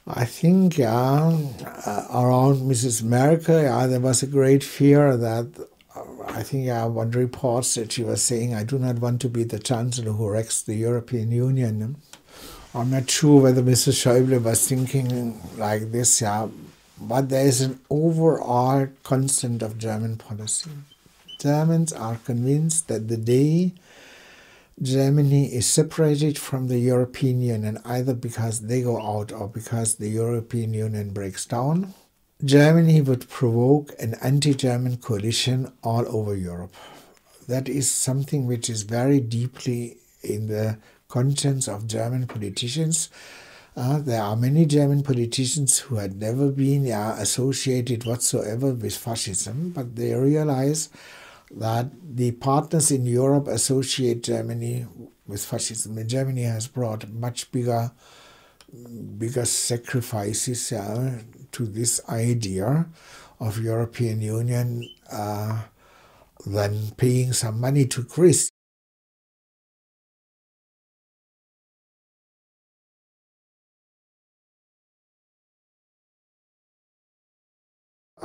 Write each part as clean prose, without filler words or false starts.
I think, around Mrs. Merkel, there was a great fear that I think one report said she was saying, I do not want to be the chancellor who wrecks the European Union. I'm not sure whether Mrs. Schäuble was thinking like this, but there is an overall constant of German policy. Germans are convinced that the day Germany is separated from the European Union, either because they go out or because the European Union breaks down, Germany would provoke an anti-German coalition all over Europe. That is something which is very deeply in the conscience of German politicians. There are many German politicians who had never been associated whatsoever with fascism, but they realize that the partners in Europe associate Germany with fascism. And Germany has brought much bigger sacrifices to this idea of European Union than paying some money to Greece.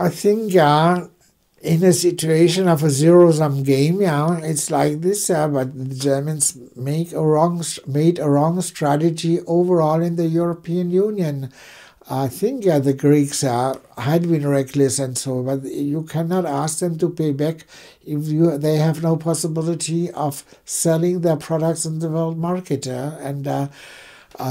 I think, in a situation of a zero-sum game, it's like this, but the Germans made a wrong strategy overall in the European Union. I think the Greeks had been reckless and so, but you cannot ask them to pay back if they have no possibility of selling their products in the world market, and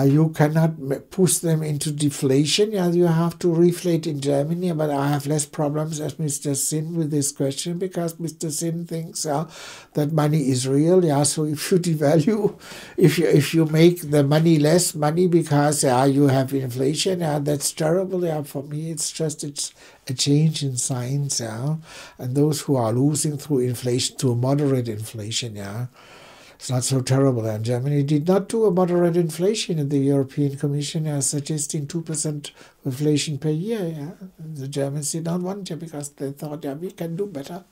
you cannot push them into deflation. You have to reflate in Germany, but I have less problems as Mr. Sinn with this question, because Mr. Sinn thinks that money is real. So if you devalue, if you make the money less money because you have inflation, that's terrible. For me, it's a change in signs. And those who are losing through inflation, through moderate inflation, it's not so terrible. And Germany did not do a moderate inflation in the European Commission, suggesting 2% inflation per year. The Germans did not want it because they thought, we can do better.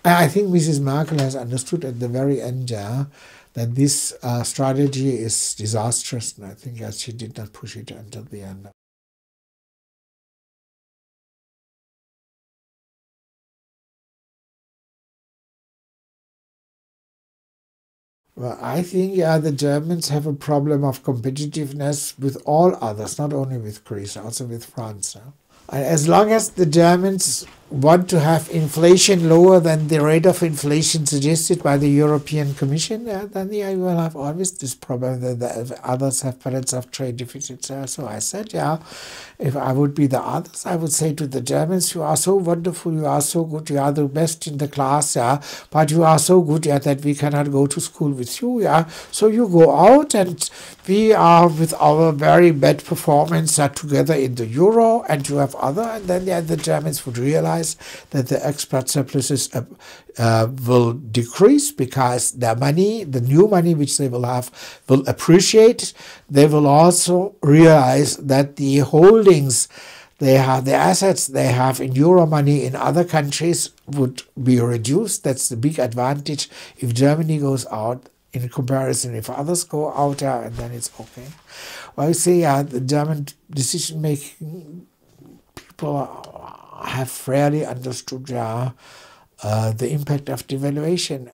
I think Mrs. Merkel has understood at the very end that this strategy is disastrous, and I think she did not push it until the end. Well, I think, the Germans have a problem of competitiveness with all others, not only with Greece, also with France. As long as the Germans want to have inflation lower than the rate of inflation suggested by the European Commission, then you will have always this problem that the others have balance of trade deficits. So I said, if I would be the others, I would say to the Germans, you are so wonderful, you are so good, you are the best in the class, but you are so good that we cannot go to school with you, so you go out and we are with our very bad performance together in the euro, and you have other, and then the Germans would realize that the export surpluses will decrease because their money, the new money which they will have, will appreciate. They will also realize that the holdings they have, the assets they have in euro money in other countries would be reduced. That's the big advantage if Germany goes out in comparison if others go out, and then it's okay. Well, you see, the German decision-making people have rarely understood the impact of devaluation.